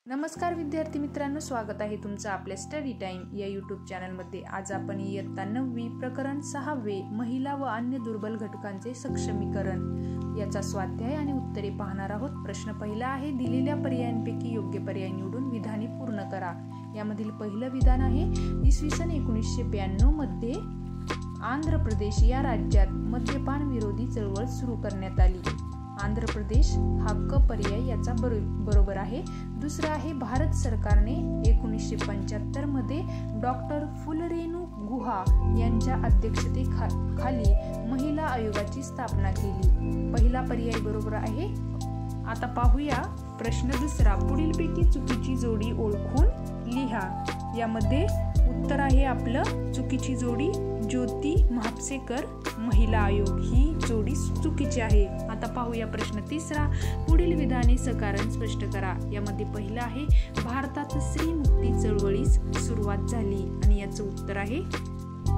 नमस्कार विद्यार्थी मित्रांनो, स्वागत आहे तुमचं आपल्या स्टडी टाइम या यूट्यूब चॅनलमध्ये। आज आपण इयत्ता 9वी प्रकरण 6वे महिला व अन्य दुर्बल घटकांचे सक्षमीकरण याचा स्वाध्याय आणि उत्तरे पाहणार आहोत। प्रश्न पहिला आहे, दिलेल्या पर्यायांपैकी योग्य पर्याय निवडून विधाने पूर्ण करा। यामधील पहिलं विधान आहे, इसवी सन 1992 मध्ये आंध्र प्रदेश या राज्यात मद्यपान विरोधी चळवळ सुरू करण्यात आली। आंध्र प्रदेश हा क पर्याय याचा बरोबर आहे। दुसरा आहे, भारत सरकारने 1975 मध्ये डॉक्टर फुलरेणू गुहा यांच्या अध्यक्षतेखाली महिला आयोगाची स्थापना केली। पहिला पर्याय बरोबर आहे। आता पाहूया प्रश्न दुसरा, पुढीलपैकी चुकीची जोडी ओळखून लिहा। यामध्ये उत्तर आहे आपलं चुकीची जोडी ज्योती म्हापसेकर महिला आयोग ही जोडी चुकीची आहे। आता पाहूया प्रश्न तिसरा, पुढील विधाने सकारण स्पष्ट करा। यामध्ये पहिलं आहे, भारतात स्त्री मुक्ती चळवळीस सुरुवात झाली आणि याचं उत्तर आहे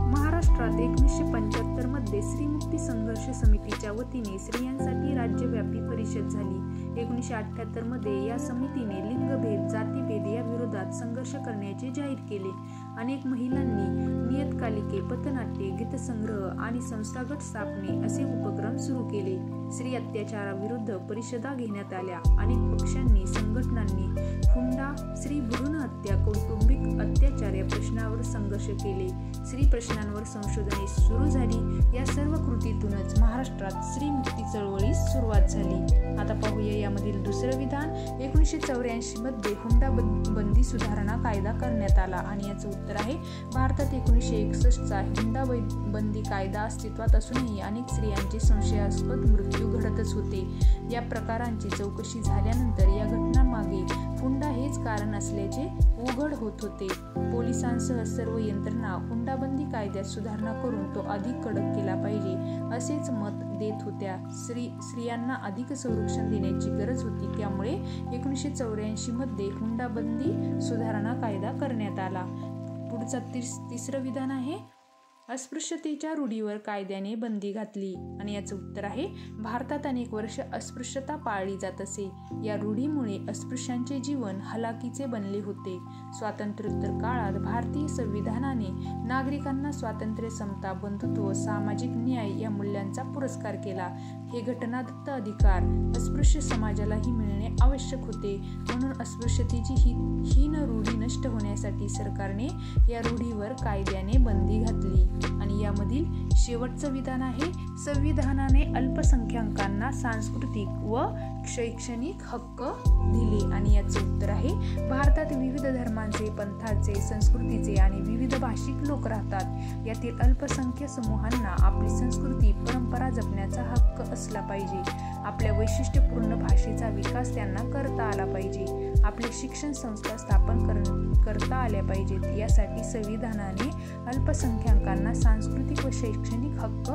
महाराष्ट्रात 1975 मध्ये स्त्रीमुक्ती संघर्ष समितीच्या वतीने स्त्रियांसाठी राज्यव्यापी परिषद झाली। 1978 मध्ये या समितीने लिंगभेद जातीभेद या विरोधात संघर्ष करण्याचे जाहीर केले। अनेक महिलांनी नियतकालिके, पथनाट्ये, गीतसंग्रह आणि संस्थागत स्थापने असे उपक्रम सुरू केले। स्त्री अत्याचाराविरुद्ध परिषदा घेण्यात आल्या। अनेक पक्षांनी, संघटनांनी हुंडा, स्त्री भ्रूण हत्या, कौटुंबिक अत्याचार या प्रश्नावर संघर्ष केले। स्त्री प्रश्नांवर संशोधने सुरू झाली। या सर्व कृतीतूनच महाराष्ट्रात स्त्री मुक्ती चळवळीस सुरुवात झाली। आता पाहूया यामधील दुसरं विधान, 1984 मध्ये हुंडा बंदी सुधारणा कायदा करण्यात आला आणि याचं उत्तर आहे भारतात 1961 चा हुंडा बंदी कायदा अस्तित्वात असूनही अनेक स्त्रियांचे संशयास्पद मृत्यू घडतच होते। या प्रकारांची चौकशी झाल्यानंतर या घटनांमागे हुंडा हेच कारण असल्याचे उघड होत होते। पोलिसांसह सर्व यंत्रणा हुंडाबंदी कायद्यात सुधारणा करून तो अधिक कडक केला पाहिजे असेच मत देत होत्या। स्त्रियांना अधिक संरक्षण देण्याची गरज होती, त्यामुळे 1984 मध्ये हुंडाबंदी सुधारणा कायदा करण्यात आला। पुढचा तिसरं विधान आहे, अस्पृश्यतेच्या रूढीवर कायद्याने बंदी घातली आणि याचं उत्तर आहे भारतात अनेक वर्ष अस्पृश्यता पाळली जात असे। या रूढीमुळे अस्पृश्यांचे जीवन हलाखीचे बनले होते। स्वातंत्र्योत्तर काळात भारतीय संविधानाने नागरिकांना स्वातंत्र्य, समता, बंधुत्व, सामाजिक न्याय या मूल्यांचा पुरस्कार केला। हे घटनादत्त अधिकार अस्पृश्य समाजालाही मिळणे आवश्यक होते। म्हणून अस्पृश्यतेची हीन रूढी नष्ट होण्यासाठी सरकारने या रूढीवर कायद्याने बंदी घातली। आणि यामधील शेवटचं विधान आहे, संविधानाने अल्पसंख्याकांना सांस्कृतिक व शैक्षणिक हक्क दिले आणि याचे उत्तर आहे भारतात विविध धर्मांचे, पंथाचे, संस्कृतीचे आणि विविध भाषिक लोक राहतात। यातील अल्पसंख्य समूहांना आपली संस्कृती, परंपरा जपण्याचा हक्क असला पाहिजे। आपल्या वैशिष्ट्यपूर्ण भाषेचा विकास त्यांना करता आला पाहिजे। आपले शिक्षण संस्था स्थापन करता आल्या पाहिजेत। यासाठी संविधानाने अल्पसंख्याकांना सांस्कृतिक व शैक्षणिक हक्क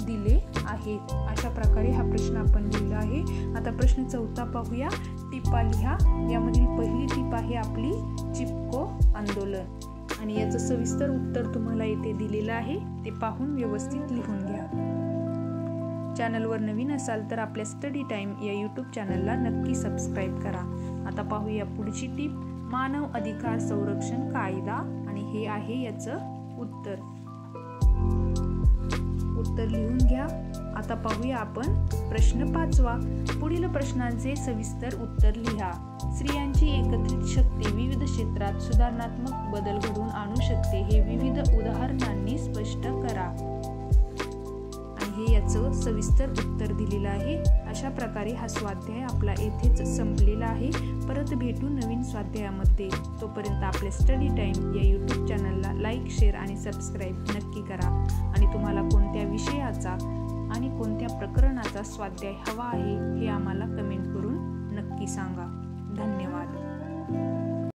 दिले आहेत। अशा प्रकारे हा प्रश्न आपण लिहिला आहे। आता प्रश्न चौथा पाहूया, टिपा लिहा। यामधील पहिली टिप आहे आपली चिपको आंदोलन आणि याचं सविस्तर उत्तर तुम्हाला येथे दिलेलं आहे, ते पाहून व्यवस्थित लिहून घ्या। चॅनलवर नवीन असाल तर आपल्या स्टडी टाइम या यूट्यूब चॅनलला नक्की सबस्क्राईब करा। आता पाहूया पुढची टिप, मानव अधिकार संरक्षण कायदा आणि हे आहे याचं उत्तर लिहून घ्या। आता पाहूया आपण प्रश्न 5वा, पुढील प्रश्नांचे सविस्तर उत्तर लिहा। स्त्रियांची एकत्रित शक्ती विविध क्षेत्रात सुधारणात्मक बदल घडवून आणू शकते, हे विविध उदाहरणांनी स्पष्ट करा आणि हे याचं सविस्तर उत्तर दिलेलं आहे। अशा प्रकारे हा स्वाध्याय आपला येथेच संपलेला आहे। परत भेटू नवीन स्वाध्यायामध्ये। तोपर्यंत आपल्या स्टडी टाइम या यूट्यूब चॅनलला लाईक, शेअर आणि सबस्क्राईब नक्की करा आणि तुम्हाला कोणत्या विषयाचा आणि कोणत्या प्रकरणाचा स्वाध्याय हवा आहे हे आम्हाला कमेंट करून नक्की सांगा। धन्यवाद।